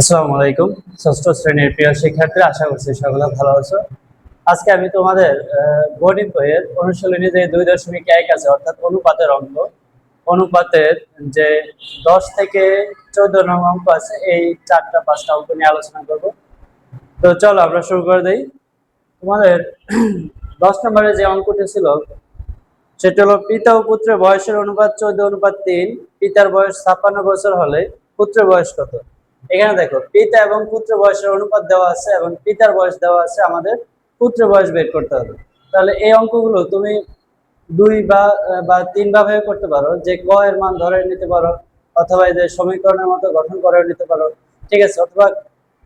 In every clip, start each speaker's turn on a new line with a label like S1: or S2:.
S1: আসসালামু আলাইকুম। ষষ্ঠ শ্রেণীর প্রিয় শিক্ষার্থীরা, আশা করছি সকলে ভালো আছো। আজকে আমি তোমাদের গণিত বইয়ের অনুশীলনী যে 2.1 আছে, অর্থাৎ অনুপাতের অঙ্ক, অনুপাতের যে 10 থেকে 14 নং অঙ্ক আছে, এই 4-5টা অঙ্ক নিয়ে আলোচনা করব। তো চলো আমরা শুরু করে দেই। তোমাদের 10 নম্বরে যে অঙ্কটি ছিল সেটা হলো পিতা ও পুত্রের বয়সের অনুপাত 14:3। পিতার বয়স 56 বছর হলে পুত্রের বয়স কত? এখানে দেখো, পিতা এবং পুত্র বয়সের অনুপাত দেওয়া আছে এবং পিতার বয়স দেওয়া আছে, আমাদের পুত্রের বয়স বের করতে হবে। তাহলে এই অঙ্কগুলো তুমি দুই বা তিন ভাবে করতে পারো, যে ক এর মান ধরে নিতে পারো, অথবা এই যে সমীকরণের মতো গঠন করে নিতে পারো, ঠিক আছে, অথবা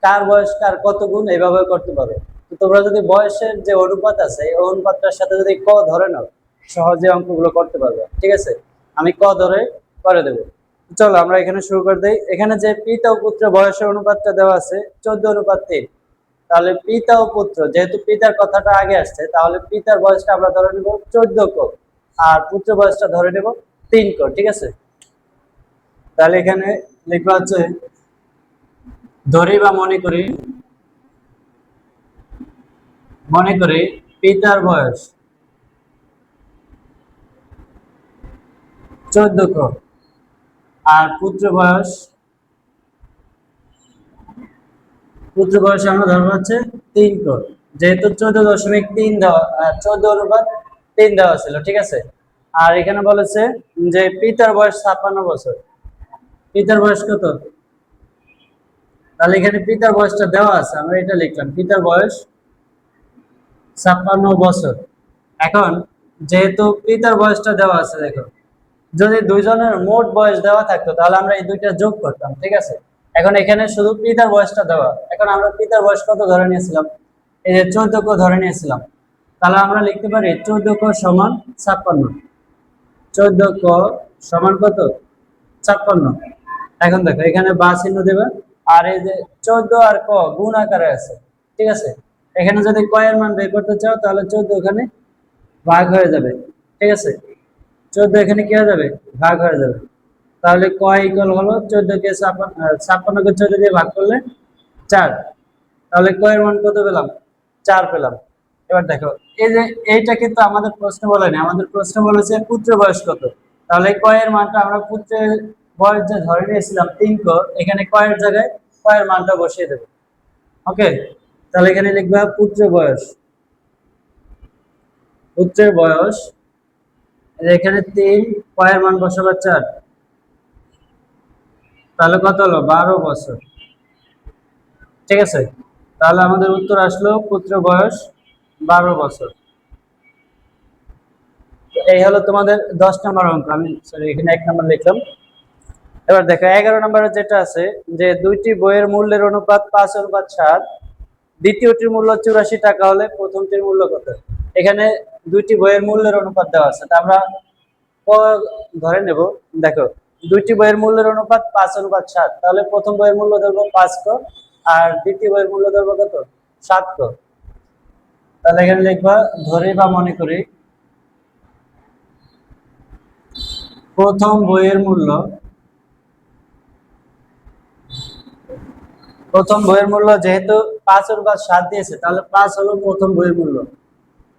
S1: কার বয়স কার কত গুণ এইভাবে করতে পারো। তো তোমরা যদি বয়সের যে অনুপাত আছে এই অনুপাতটার সাথে যদি ক ধরে নাও, সহজে অঙ্কগুলো করতে পারবে। ঠিক আছে, আমি ক ধরে করে দেবো। চলো আমরা এখানে শুরু করে দেই। এখানে যে পিতা ও পুত্র বয়সের অনুপাতটা দেওয়া আছে 14:3, তাহলে পিতা ও পুত্র, যেহেতু পিতার কথাটা আগে আসছে, তাহলে পিতার বয়সটা আমরা ধরে নেব 14 ক, আর পুত্র বয়সটা ধরে নেব 3 ক। ঠিক আছে, তাহলে এখানে লিখবা হচ্ছে, ধরি বা মনে করি পিতার বয়স 14 ক আর পুত্র বয়স আমরা ধরবো হচ্ছে 3 ক, যেহেতু 14.3 দেওয়া, 14:3 দেওয়া ছিল। ঠিক আছে, আর এখানে বলেছে যে পিতার বয়স 56 বছর। পিতার বয়স কত? তাহলে এখানে পিতার বয়সটা দেওয়া আছে, আমরা এটা লিখলাম, পিতার বয়স 56 বছর। এখন যেহেতু পিতার বয়সটা দেওয়া আছে, দেখো, যদি দুইজনের মোট বয়স দেওয়া থাকতো তাহলে আমরা এই দুইটা যোগ করতাম। ঠিক আছে, এখন এখানে শুধু পিতার বয়সটা দেওয়া, এখন আমরা পিতার বয়স কত ধরে নিয়েছিলাম? এই যে 14 ক ধরে নিয়েছিলাম। তাহলে আমরা লিখতে পারি 14 ক সমান 56। 14 ক সমান কত? 56। এখন দেখো, এখানে বা চিহ্ন দেবে, আর এই যে 14 আর ক গুণ আকারে আছে। ঠিক আছে, এখানে যদি ক এর মান বের করতে চাও তাহলে 14 এখানে ভাগ হয়ে যাবে। ঠিক আছে, 14 এখানে কি হয়ে যাবে? ভাগ হয়ে যাবে। তাহলে ক ইকুয়াল হলো 14 কে 56 কে 14 দিয়ে ভাগ করলে 4। তাহলে ক এর মান কত পেলাম? 4 পেলাম। এবার দেখো, এই যে এইটা কিন্তু আমাদের প্রশ্ন বলেনি, আমাদের প্রশ্ন বলেছে পুত্র বয়স কত। তাহলে ক এর মানটা আমরা পুত্রের বয়স যে ধরে নিয়েছিলাম 3 ক, এখানে ক এর জায়গায় ক এর মানটা বসিয়ে দেব। ওকে, তাহলে এখানে লিখবা পুত্রের বয়স এখানে 3, ক এর মান বসাবা 4, তাহলে কত হলো? 12 বছর। ঠিক আছে, তাহলে আমাদের উত্তর আসলো পুত্র বয়স 12 বছর। এই হলো তোমাদের 10 নম্বর অঙ্ক। আমি সরি, এখানে 1 নম্বর লিখলাম। এবার দেখো 11 নম্বরে যেটা আছে, যে দুইটি বইয়ের মূল্যের অনুপাত 5:7, দ্বিতীয়টির মূল্য 84 টাকা হলে প্রথমটির মূল্য কত? এখানে দুইটি বইয়ের মূল্যের অনুপাত দেওয়া আছে, তা আমরা ক ধরে নেব। দেখো, দুইটি বইয়ের মূল্যের অনুপাত 5:7, তাহলে প্রথম বইয়ের মূল্য ধরবো 5 ক, আর দ্বিতীয় বইয়ের মূল্য ধরবো কত? 7 ক। তাহলে এখানে লিখবা, ধরি বা মনে করি প্রথম বইয়ের মূল্য, যেহেতু 5:7 দিয়েছে, তাহলে 5 হলো প্রথম বইয়ের মূল্য,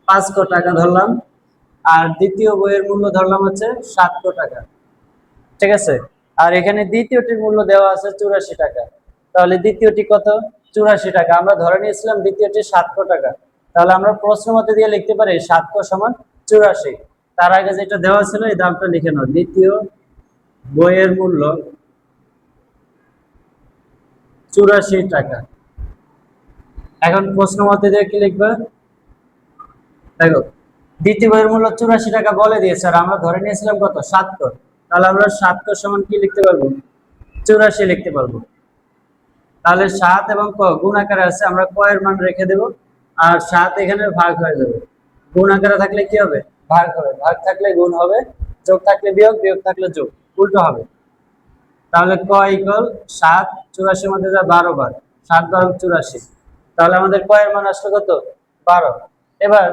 S1: 5 ক টাকা ধরলাম। আর দ্বিতীয় বইয়ের মূল্য ধরলাম হচ্ছে 7 ক টাকা। ঠিক আছে, আর এখানে দ্বিতীয়টির মূল্য দেওয়া আছে 84 টাকা। তাহলে দ্বিতীয়টি কত? 84 টাকা। আমরা ধরে নিয়েছিলাম দ্বিতীয়টি 7 ক টাকা, তাহলে আমরা প্রশ্ন মতে দিয়ে লিখতে পারি 7 ক সমান 84। তার আগে যেটা দেওয়া ছিল এই দামটা লিখে নাও, দ্বিতীয় বইয়ের মূল্য 84 টাকা। এখন প্রশ্ন মতে দিয়ে কি লিখবে? দেখো, দ্বিতীয় বইয়ের মূল্য 84 টাকা বলে দিয়েছে, আর আমরা ধরে নিয়েছিলাম কত? 7 ক। তাহলে আমরা 7 ক সমান কি লিখতে পারবো? 84 লিখতে পারবো। তাহলে 7 এবং ক গুণ আকারে আছে, আমরা ক এর মান রেখে দেব, আর 7 এখানে ভাগ হয়ে যাবে। গুণ আকারে থাকলে কি হবে? ভাগ হবে, ভাগ থাকলে গুণ হবে, যোগ থাকলে বিয়োগ, বিয়োগ থাকলে যোগ, উল্টো হবে। তাহলে ক ইকুয়াল 7, 84 মধ্যে যা 12 বার, 7 বার 84। তাহলে আমাদের ক এর মান আসলো কত? 12। এবার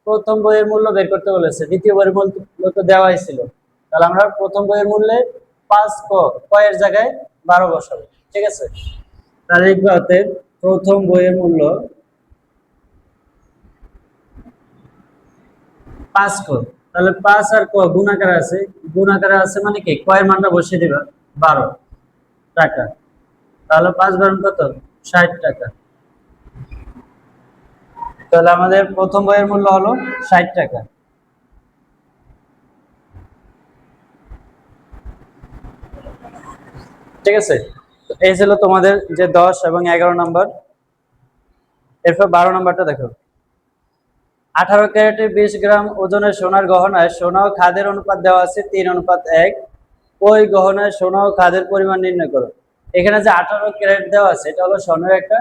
S1: প্রথম বইয়ের মূল্য বের করতে বলেছে, দ্বিতীয় বইয়ের মূল্য তো দেওয়াই ছিল, তাহলে আমরা প্রথম বইয়ের মূল্যে 5 ক, ক এর জায়গায় 12 বসাবো। ঠিক আছে, তালিকাতে প্রথম বইয়ের মূল্য 5 ক। তাহলে 5 আর ক গুণাকারে আছে মানে কি কয়ের মানটা বসিয়ে দিবা 12 টাকা। তাহলে 5 বারণ কত? 60 টাকা। তাহলে আমাদের প্রথম বইয়ের মূল্য হলো 60 টাকা। ঠিক আছে, এই ছিল তোমাদের যে 10 এবং 11 নম্বর। এরপর 12 নম্বরটা দেখো। 18 ক্যারেটের 20 গ্রাম ওজনের সোনার গহনায় সোনা ও খাদের অনুপাত দেওয়া আছে 3:1। ওই গহনায় সোনা ও খাদের পরিমাণ নির্ণয় করো। এখানে যে 18 ক্যারেট দেওয়া আছে এটা হলো স্বর্ণের একটা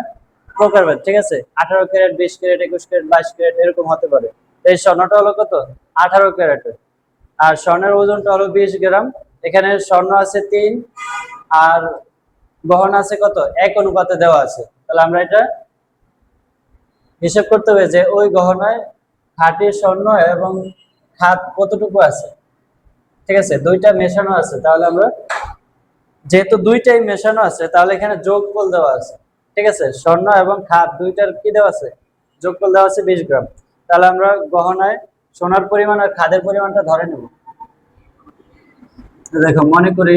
S1: প্রকারভেদ। ঠিক আছে, 18 ক্যারেট, 20 ক্যারেট, 21 ক্যারেট, 22 ক্যারেট এরকম হতে পারে। এই স্বর্ণটা হলো কত? 18 ক্যারেটের। আর স্বর্ণের ওজনটা হলো 20 গ্রাম। এখানে স্বর্ণ আছে 3 আর গহনা আছে কত? 1 অনুপাতে দেওয়া আছে। তাহলে আমরা এটা হিসাব করতে হবে যে ওই গহনায় খাঁটি স্বর্ণ এবং খাদ কতটুকু আছে। ঠিক আছে, দুইটা মেশানো আছে। তাহলে আমরা যেহেতু দুইটাই মেশানো আছে তাহলে এখানে যোগফল দেওয়া আছে। ঠিক আছে, স্বর্ণ এবং খাদ দুইটার কি দেওয়া আছে? যোগফল দেওয়া আছে 20 গ্রাম। তাহলে আমরা গহনায় সোনার পরিমাণ আর খাদের পরিমাণটা ধরে নেব। দেখো, মনে করি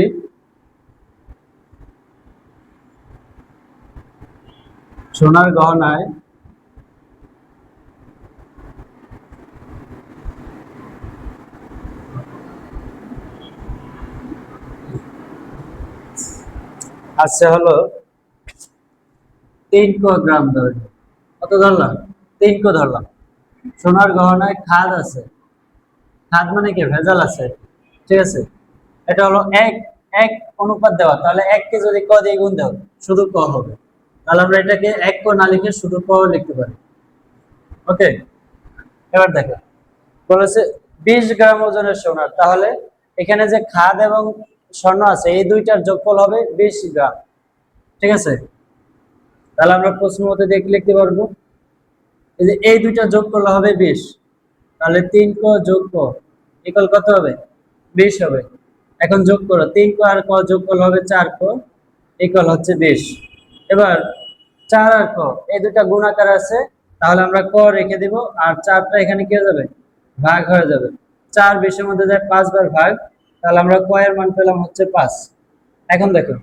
S1: সোনার গহনায় আছে হলো 3 গ্রাম ধরলাম। কত ধরলাম? 3 ধরলাম। সোনার গহনায় খাদ আছে, খাদ মানে কি ভেজাল আছে। ঠিক আছে, এটা হলো এক এক অনুপাত দেওয়া। তাহলে 1 কে যদি ক দিয়ে গুণ দাও শুধু ক হবে। তাহলে আমরা এটাকে 1 ক না লিখে শুধু ক লিখতে পারি। ওকে, এবার দেখো বলেছে 20 গ্রাম ওজনের সোনার। তাহলে এখানে যে খাদ এবং স্বর্ণ আছে এই দুইটার যোগফল হবে 20 গ্রাম। ঠিক আছে, তাহলে আমরা প্রশ্ন মতে দেখে লিখতে পারবো এই দুইটা যোগ করলে হবে 20। তাহলে 3 ক যোগ ক ইকুয়াল কত হবে? 20 হবে। এখন যোগ করো, 3 ক আর ক যোগ করলে হবে 4 ক ইকুয়াল হচ্ছে 20। এবার 4 আর ক এই দুটা গুণাকার আছে, তাহলে আমরা ক রেখে দিব আর 4টা এখানে কি হয়ে যাবে? ভাগ হয়ে যাবে। 4 20 এর মধ্যে যায় 5 বার ভাগ। তাহলে আমরা ক এর মান পেলাম হচ্ছে 5। এখন দেখো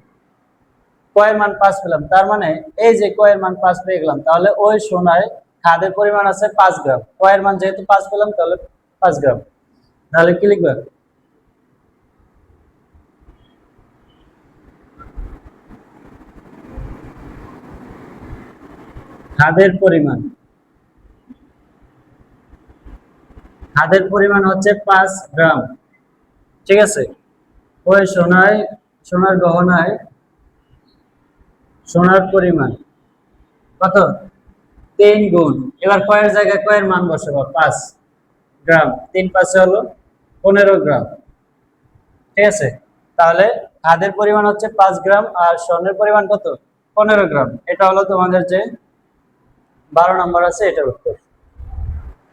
S1: ক এর মান 5 পেলাম, তার মানে এই যে ক এর মান 5 পেয়ে গেলাম, তাহলে ওই সোনায় খাদের পরিমাণ আছে 5 গ্রাম। ক এর মান যেহেতু 5 পেলাম তাহলে 5 গ্রাম। তাহলে কি লিখবে? খাদের পরিমাণ হচ্ছে 5 গ্রাম। ঠিক আছে, ওই সোনার গহনায় সোনার পরিমাণ কত? 3 গুণ। এবার কয়ের জায়গায় কয়ের মান বসাবো 5 গ্রাম। 3 5 হলো 15 গ্রাম। ঠিক আছে, তাহলে খাদের পরিমাণ হচ্ছে 5 গ্রাম আর স্বর্ণের পরিমাণ কত? 15 গ্রাম। এটা হলো তোমাদের যে 12 নম্বর আছে এটার উত্তর।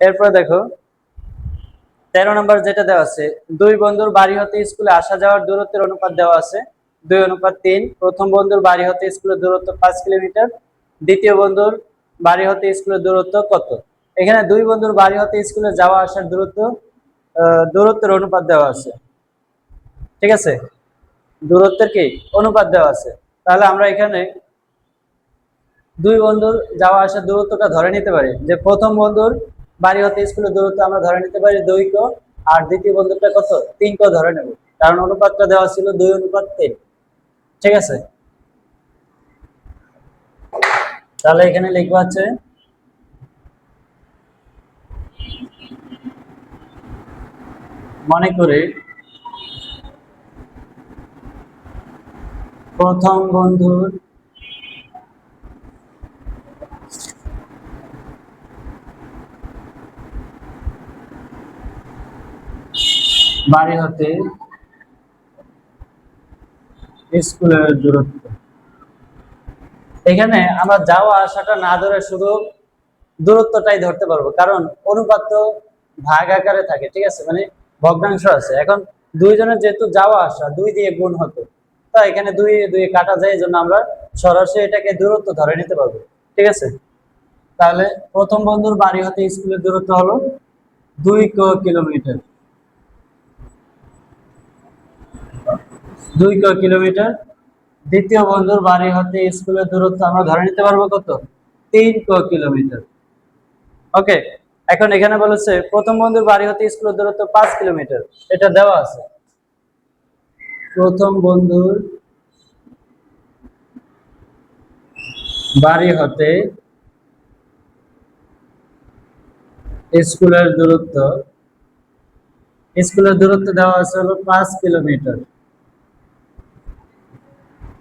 S1: এরপর দেখো 13 নম্বর যেটা দেওয়া আছে, দুই বন্ধুর বাড়ি হতে স্কুলে আসা যাওয়ার দূরত্বের অনুপাত দেওয়া আছে 2:3। প্রথম বন্ধুর বাড়ি হতে স্কুলের দূরত্ব 5 কিলোমিটার। দ্বিতীয় বন্ধুর বাড়ি হতে স্কুলের দূরত্ব কত? এখানে দুই বন্ধুর বাড়ি হতে স্কুলে যাওয়া আসার দূরত্বের অনুপাত দেওয়া আছে। ঠিক আছে, দূরত্বের কি অনুপাত দেওয়া আছে। তাহলে আমরা এখানে দুই বন্ধুর যাওয়া আসার দূরত্বটা ধরে নিতে পারি যে প্রথম বন্ধুর বাড়ি হতে স্কুলের দূরত্ব আমরা ধরে নিতে পারি 2 ক আর দ্বিতীয় বন্ধুটা কত? 3 ক ধরে নেব, কারণ অনুপাতটা দেওয়া ছিল 2:3। ঠিক আছে, তাহলে এখানে লিখবো আছে মনে করি প্রথম বন্ধুর বাড়ি হতে স্কুলের দূরত্ব। এখানে আমরা যাওয়া আসাটা না ধরে শুধু দূরত্বটাই ধরতে পারবো, কারণ অনুপাত তো ভাগ আকারে থাকে। ঠিক আছে, মানে ভগ্নাংশ আছে। এখন দুইজনের যেহেতু যাওয়া আসা 2 দিয়ে গুণ হতো, তো এখানে 2 2 কাটা যায়, এই জন্য আমরা সরাসরি এটাকে দূরত্ব ধরে নিতে পারবো। ঠিক আছে, তাহলে প্রথম বন্ধুর বাড়ি হতে স্কুলের দূরত্ব হলো 2 কিলোমিটার। 2 কিলোমিটার। দ্বিতীয় বন্ধুর বাড়ি হতে স্কুলের দূরত্ব আমরা ধরে নিতে পারবো কত? 3 কিলোমিটার। ওকে, এখন এখানে বলেছে প্রথম বন্ধুর বাড়ি হতে স্কুলের দূরত্ব 5 কিলোমিটার। এটা দেওয়া আছে। প্রথম বন্ধুর বাড়ি হতে স্কুলের দূরত্ব দেওয়া আছে হলো 5 কিলোমিটার।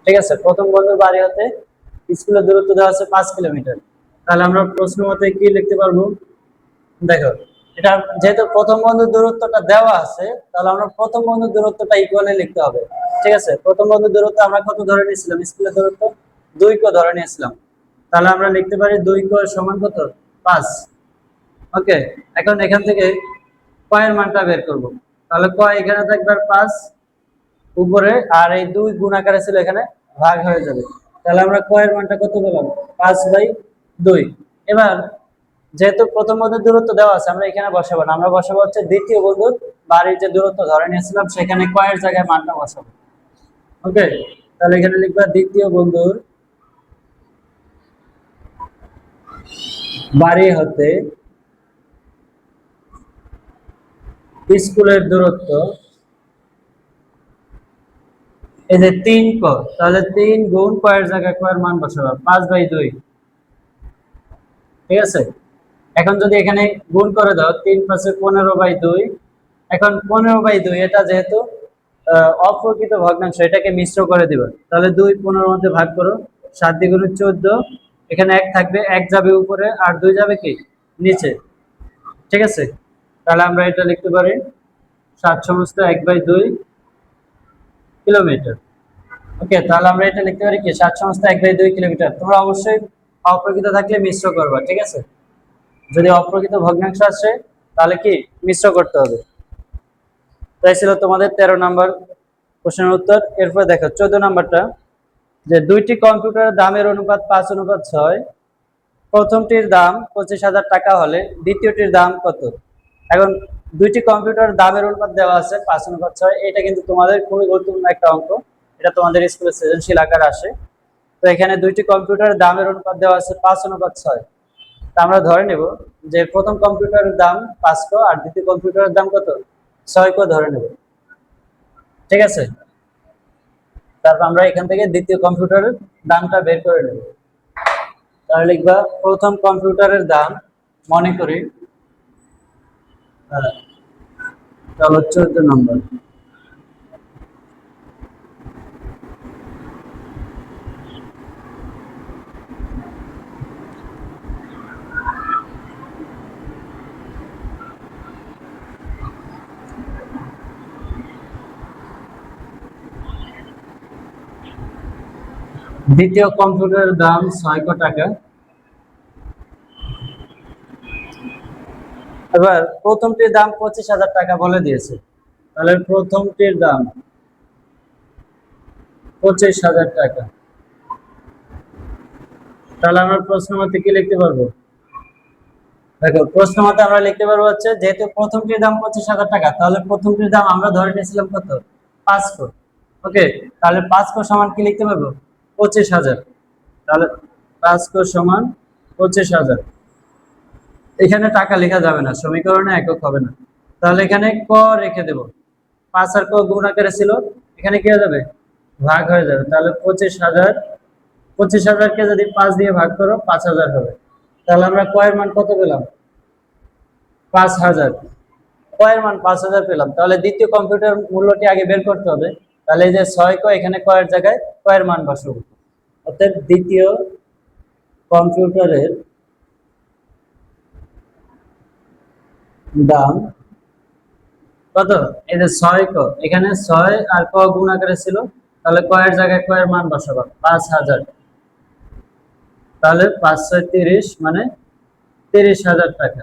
S1: ঠিক আছে, প্রথম বন্ধুর বাড়ি হতে স্কুলের দূরত্ব দেওয়া আছে 5 কিলোমিটার। তাহলে আমরা প্রশ্ন মতে কি লিখতে পারবো? দেখো, এটা যেহেতু প্রথম বন্ধুর দূরত্বটা দেওয়া আছে, তাহলে আমরা প্রথম বন্ধুর দূরত্বটা ইকুয়ালি লিখতে হবে। ঠিক আছে, প্রথম বন্ধুর দূরত্ব আমরা কত ধরে নিয়েছিলাম? স্কুলের দূরত্ব 2 ধরে নিয়েছিলাম। তাহলে আমরা লিখতে পারি 2 সমান কত? 5। ওকে, এখন এখান থেকে কয়ের মানটা বের করব। তাহলে কয় এখানে থাকবে আর 5 উপরে, আর এই 2 গুণ আকারে ছিল, এখানে ভাগ হয়ে যাবে। তাহলে আমরা কয়ের মানটা কত পেলাম? 5/2। এবার যেহেতু প্রথম বন্ধুর দূরত্ব দেওয়া আছে, আমরা এখানে বসাবো না, আমরা বসাবো হচ্ছে দ্বিতীয় বন্ধুর বাড়ির যে দূরত্ব ধরে নিয়েছিলাম সেখানে কয়ের জায়গায় মানটা বসাবো। ওকে, তাহলে এখানে লিখবা দ্বিতীয় বন্ধুর বাড়ি হতে স্কুলের দূরত্ব, এই যে 3 তাহলে 3 গুণ কয়ের জায়গায় কয়ের মান বসাবো? 5/2। ঠিক আছে, এখন যদি এখানে গুণ করে দাও, 3 5 15/2। এখন 15/2 এটা যেহেতু অপ্রকৃত ভগ্নাংশ, এটাকে মিশ্র করে দিবা। তাহলে 2 15 মধ্যে ভাগ করো, 7 দ্বিগুণে 14। এখানে 1 থাকবে, 1 যাবে উপরে আর 2 যাবে কি নিচে। ঠিক আছে, তাহলে আমরা এটা লিখতে পারি 7 সমস্ত 1/2 কিলোমিটার। ওকে, তাহলে আমরা এটা লিখতে পারি কি 7 সমস্ত 1/2 কিলোমিটার। তোমরা অবশ্যই অপ্রকৃত থাকলে মিশ্র করবা। ঠিক আছে, যদি অপ্রকৃত ভগ্নাংশ আসে তাহলে কি মিশ্র করতে হবে। তাই ছিল তোমাদের 13 নম্বর প্রশ্নের উত্তর। এরপর দেখো 14 নম্বরটা, যে দুইটি কম্পিউটারের দামের অনুপাত 5:6। প্রথমটির দাম 25,000 টাকা হলে দ্বিতীয়টির দাম কত? এখন দুইটি কম্পিউটারের দামের অনুপাত দেওয়া আছে 5:6। এটা কিন্তু তোমাদের খুবই গুরুত্বপূর্ণ একটা অঙ্ক। এটা তোমাদের স্কুলে সৃজনশীল আকার আসে। তো এখানে দুইটি কম্পিউটারের দামের অনুপাত দেওয়া আছে 5:6। আমরা ধরে নেব যে প্রথম কম্পিউটারের দাম 5 আর দ্বিতীয় কম্পিউটারের দাম কত? 6 ধরে নেব। ঠিক আছে, তারপর আমরা এখান থেকে দ্বিতীয় কম্পিউটারের দামটা বের করে নেব। তাহলে লিখবা প্রথম কম্পিউটারের দাম, মনে করি চলো 14 নম্বর। দ্বিতীয় কম্পিউটারের দাম 6 টাকা। এবার প্রথমটির দাম 25,000 টাকা বলে দিয়েছে। তাহলে প্রথমটির দাম 25,000 টাকা। তাহলে আমরা প্রশ্ন মতে কি লিখতে পারবো? দেখো, প্রশ্ন মতে আমরা লিখতে পারবো হচ্ছে যেহেতু প্রথমটির দাম 25,000 টাকা, তাহলে প্রথমটির দাম আমরা ধরে নিয়েছিলাম কত? 5 কোটি। ওকে, তাহলে 5 কোটি সমান কি লিখতে পারবো? 25,000। তাহলে 5 কোটি সমান 25,000। এখানে টাকা লেখা যাবে না, সমীকরণে একক হবে না। তাহলে এখানে ক রেখে দেব। 5 আর ক গুণ আকারে ছিল, এখানে কি হয়ে যাবে? ভাগ হয়ে যাবে। তাহলে 25,000, 25,000 কে যদি 5 দিয়ে ভাগ করো 5,000 হবে। তাহলে আমরা কয়ের মান কত পেলাম? 5,000। কয়ের মান 5,000 পেলাম। তাহলে দ্বিতীয় কম্পিউটার মূল্যটি আগে বের করতে হবে। তাহলে এই যে 6 ক, এখানে কয়ের জায়গায় কয়ের মান বসাবো। অর্থাৎ দ্বিতীয় কম্পিউটারের দাম কত? এই যে 6 ক, এখানে 6 আর ক গুণ আকারে ছিল, তাহলে কয়ের জায়গায় কয়ের মান বসাবো 5,000। তাহলে 5 6 30 মানে 30,000 টাকা।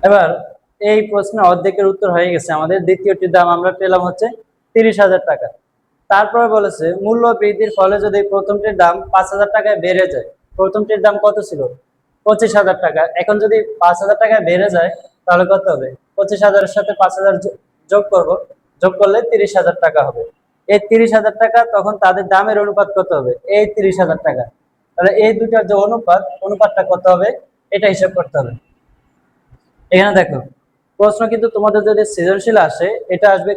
S1: এবার এই প্রশ্নের অর্ধেকের উত্তর হয়ে গেছে আমাদের। দ্বিতীয়টির দাম আমরা পেলাম হচ্ছে 30,000 টাকা। তারপরে বলেছে মূল্য বৃদ্ধির ফলে যদি প্রথমটির দাম 5,000 টাকায় বেড়ে যায়, প্রথমটির দাম কত ছিল? 25,000 টাকা। এখন যদি 5,000 টাকায় বেড়ে যায় তাহলে কত হবে? 25,000-এর সাথে 5,000 যোগ করব, যোগ করলে 30,000 টাকা হবে। এই 30,000 টাকা তখন তাদের দামের অনুপাত কত হবে? এই 30,000 টাকা। তাহলে এই দুটার যে অনুপাতটা কত হবে এটা হিসাব করতে হবে। এখানে দেখো প্রশ্ন কিন্তু তোমাদের যদি সৃজনশীল আসে এটা আসবে